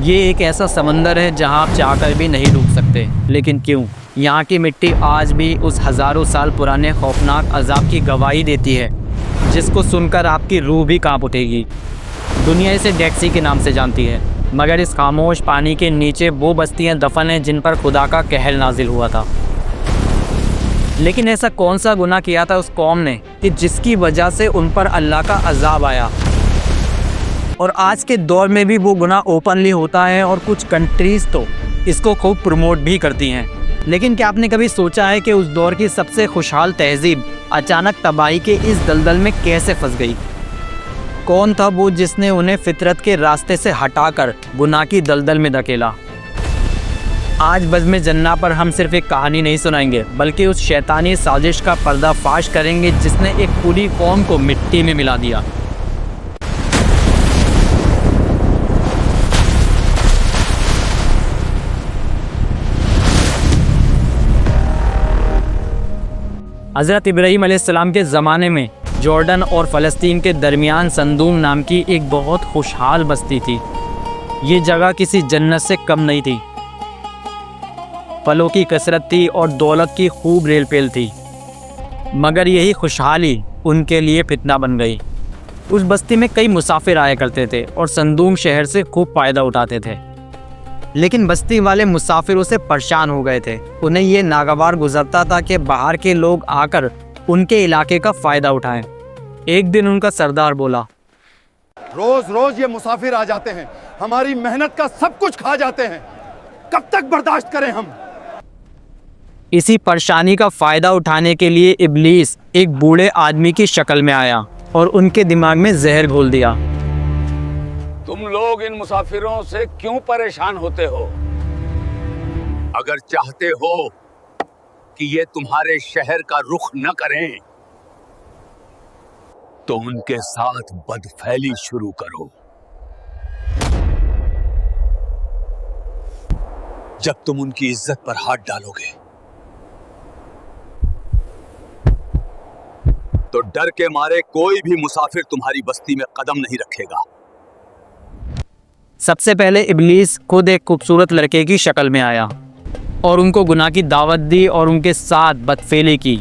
ये एक ऐसा समंदर है जहां आप चाहकर भी नहीं डूब सकते। लेकिन क्यों? यहाँ की मिट्टी आज भी उस हज़ारों साल पुराने खौफनाक अजाब की गवाही देती है, जिसको सुनकर आपकी रूह भी कांप उठेगी। दुनिया इसे डेड सी के नाम से जानती है, मगर इस खामोश पानी के नीचे वो बस्तियां दफन हैं जिन पर खुदा का कहर नाजिल हुआ था। लेकिन ऐसा कौन सा गुनाह किया था उस कौम ने कि जिसकी वजह से उन पर अल्लाह का अजाब आया? और आज के दौर में भी वो गुनाह ओपनली होता है और कुछ कंट्रीज़ तो इसको खूब प्रमोट भी करती हैं। लेकिन क्या आपने कभी सोचा है कि उस दौर की सबसे खुशहाल तहजीब अचानक तबाही के इस दलदल में कैसे फंस गई? कौन था वो जिसने उन्हें फितरत के रास्ते से हटाकर गुनाह की दलदल में धकेला? आज बज़्म जन्ना पर हम सिर्फ एक कहानी नहीं सुनाएंगे, बल्कि उस शैतानी साजिश का पर्दाफाश करेंगे जिसने एक पूरी कौम को मिट्टी में मिला दिया। हज़रत इब्राहीम अलैहिस्सलाम के ज़माने में जॉर्डन और फ़लस्तीन के दरमियान संदूम नाम की एक बहुत खुशहाल बस्ती थी। ये जगह किसी जन्नत से कम नहीं थी। फलों की कसरत थी और दौलत की खूब रेल पेल थी, मगर यही खुशहाली उनके लिए फितना बन गई। उस बस्ती में कई मुसाफिर आया करते थे और संदूम शहर से खूब फ़ायदा उठाते थे। लेकिन बस्ती वाले मुसाफिरों से परेशान हो गए थे। उन्हें ये नागवार गुजरता था कि बाहर के लोग आकर उनके इलाके का फ़ायदा उठाएं। एक दिन उनका सरदार बोला, रोज रोज ये मुसाफिर आ जाते हैं, हमारी मेहनत का सब कुछ खा जाते हैं, कब तक बर्दाश्त करें हम? इसी परेशानी का फ़ायदा उठाने के लिए इब्लीस एक बूढ़े आदमी की शक्ल में आया और उनके दिमाग में जहर घोल दिया। तुम लोग इन मुसाफिरों से क्यों परेशान होते हो? अगर चाहते हो कि ये तुम्हारे शहर का रुख न करें, तो उनके साथ बदफैली शुरू करो। जब तुम उनकी इज्जत पर हाथ डालोगे, तो डर के मारे कोई भी मुसाफिर तुम्हारी बस्ती में कदम नहीं रखेगा। सबसे पहले इब्लीस खुद एक खूबसूरत लड़के की शक्ल में आया और उनको गुनाह की दावत दी और उनके साथ बदफेली की,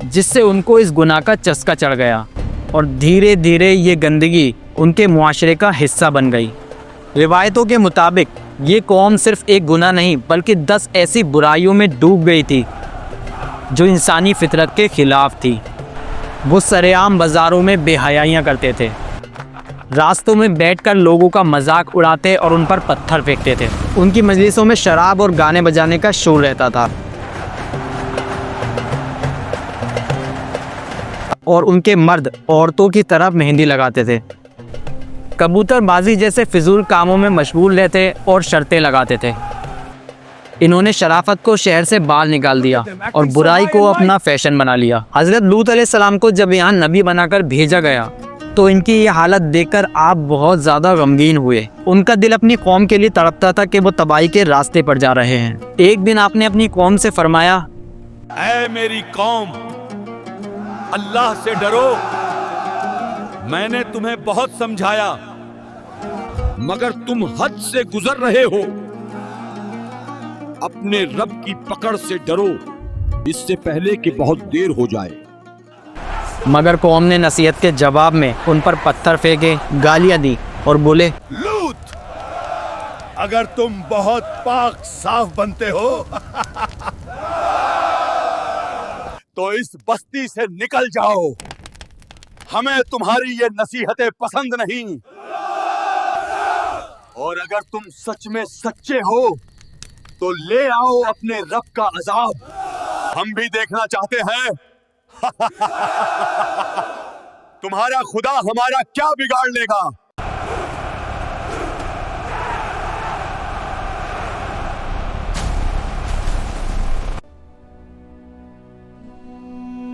जिससे उनको इस गुनाह का चस्का चढ़ गया और धीरे धीरे ये गंदगी उनके मुआशरे का हिस्सा बन गई। रिवायतों के मुताबिक ये कौम सिर्फ एक गुनाह नहीं बल्कि 10 ऐसी बुराइयों में डूब गई थी जो इंसानी फितरत के खिलाफ थी। वो सरेआम बाज़ारों में बेहयाइयाँ करते थे, रास्तों में बैठकर लोगों का मजाक उड़ाते और उन पर पत्थर फेंकते थे। उनकी मजलिसों में शराब और गाने बजाने का शोर रहता था और उनके मर्द औरतों की तरफ मेहंदी लगाते थे, कबूतरबाजी जैसे फिजूल कामों में मशगूल रहते और शर्तें लगाते थे। इन्होंने शराफत को शहर से बाहर निकाल दिया और बुराई को अपना फैशन बना लिया। हज़रत लूत अलैहिस्सलाम को जब यहाँ नबी बनाकर भेजा गया तो इनकी ये हालत देखकर आप बहुत ज़्यादा गमगीन हुए। उनका दिल अपनी कौम के लिए तड़पता था कि वो तबाही के रास्ते पर जा रहे हैं। एक दिन आपने अपनी कौम से फरमाया, ऐ मेरी कौम, अल्लाह से डरो। मैंने तुम्हें बहुत समझाया, मगर तुम हद से गुजर रहे हो। अपने रब की पकड़ से डरो, इससे पहले कि बहुत देर हो जाए। मगर कौम ने नसीहत के जवाब में उन पर पत्थर फेंके, गालियां दी और बोले, लूत, अगर तुम बहुत पाक साफ बनते हो तो इस बस्ती से निकल जाओ। हमें तुम्हारी ये नसीहतें पसंद नहीं। और अगर तुम सच में सच्चे हो तो ले आओ अपने रब का अजाब, हम भी देखना चाहते हैं तुम्हारा खुदा हमारा क्या बिगाड़ लेगा।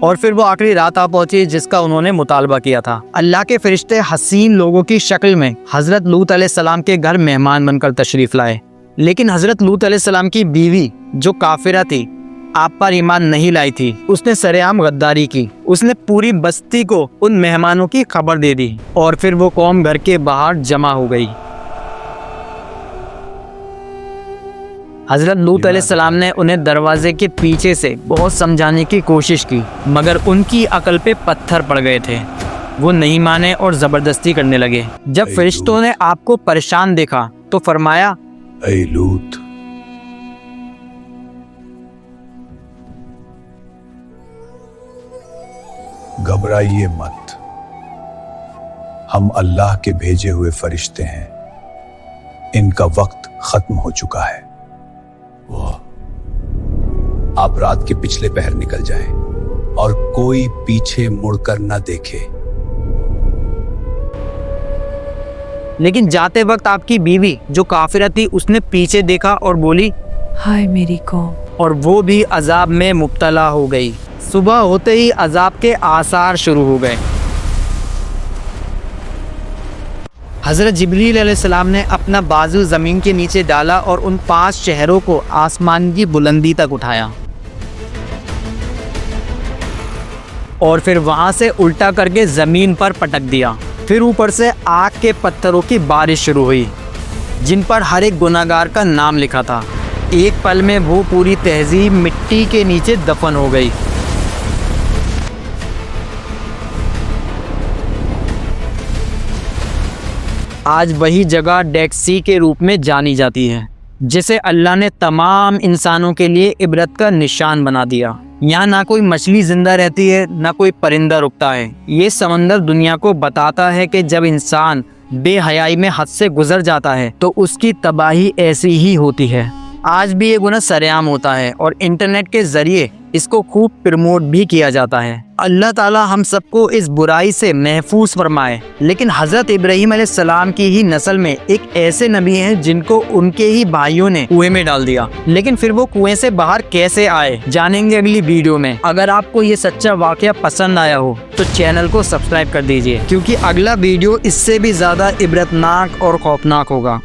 और फिर वो आखिरी रात आ पहुंची जिसका उन्होंने मुतालबा किया था। अल्लाह के फरिश्ते हसीन लोगों की शक्ल में हज़रत लूत अलैहिस्सलाम के घर मेहमान बनकर तशरीफ़ लाए। लेकिन हज़रत लूत अलैहिस्सलाम की बीवी जो काफिरा थी, आप पर ईमान नहीं लाई थी, उसने सरेआम गद्दारी की। उसने पूरी बस्ती को उन मेहमानों की खबर दे दी और फिर वो कौम घर के बाहर जमा हो गई। हज़रत लूत अलैहिस्सलाम ने उन्हें दरवाजे के पीछे से बहुत समझाने की कोशिश की, मगर उनकी अकल पे पत्थर पड़ गए थे। वो नहीं माने और ज़बरदस्ती करने लगे। जब फरिश्तों ने आपको परेशान देखा तो फरमाया, ऐ लूत, घबराइए मत, हम अल्लाह के भेजे हुए फरिश्ते हैं, इनका वक्त खत्म हो चुका है। आप रात के पिछले पहर निकल जाएं और कोई पीछे मुड़कर न देखे। लेकिन जाते वक्त आपकी बीवी जो काफिरा थी उसने पीछे देखा और बोली, हाय मेरी कौम, और वो भी अजाब में मुब्तला हो गई। सुबह होते ही अजाब के आसार शुरू हो गए। हज़रत जिब्रील अलैहिस्सलाम ने अपना बाजू ज़मीन के नीचे डाला और उन 5 शहरों को आसमान की बुलंदी तक उठाया और फिर वहाँ से उल्टा करके ज़मीन पर पटक दिया। फिर ऊपर से आग के पत्थरों की बारिश शुरू हुई, जिन पर हर एक गुनाहगार का नाम लिखा था। एक पल में वो पूरी तहजीब मिट्टी के नीचे दफन हो गई। आज वही जगह डेड सी के रूप में जानी जाती है, जिसे अल्लाह ने तमाम इंसानों के लिए इबरत का निशान बना दिया। यहाँ ना कोई मछली जिंदा रहती है, ना कोई परिंदा रुकता है। ये समंदर दुनिया को बताता है कि जब इंसान बेहयाई में हद से गुजर जाता है तो उसकी तबाही ऐसी ही होती है। आज भी ये गुनाह सरेआम होता है और इंटरनेट के ज़रिए इसको खूब प्रमोट भी किया जाता है। अल्लाह ताला हम सबको इस बुराई से महफूज फरमाए। लेकिन हज़रत इब्राहीम अलैहिस्सलाम की ही नस्ल में एक ऐसे नबी हैं जिनको उनके ही भाइयों ने कुएं में डाल दिया, लेकिन फिर वो कुएं से बाहर कैसे आए जानेंगे अगली वीडियो में। अगर आपको ये सच्चा वाक़या पसंद आया हो तो चैनल को सब्सक्राइब कर दीजिए, क्योंकि अगला वीडियो इससे भी ज़्यादा इबरतनाक और खौफनाक होगा।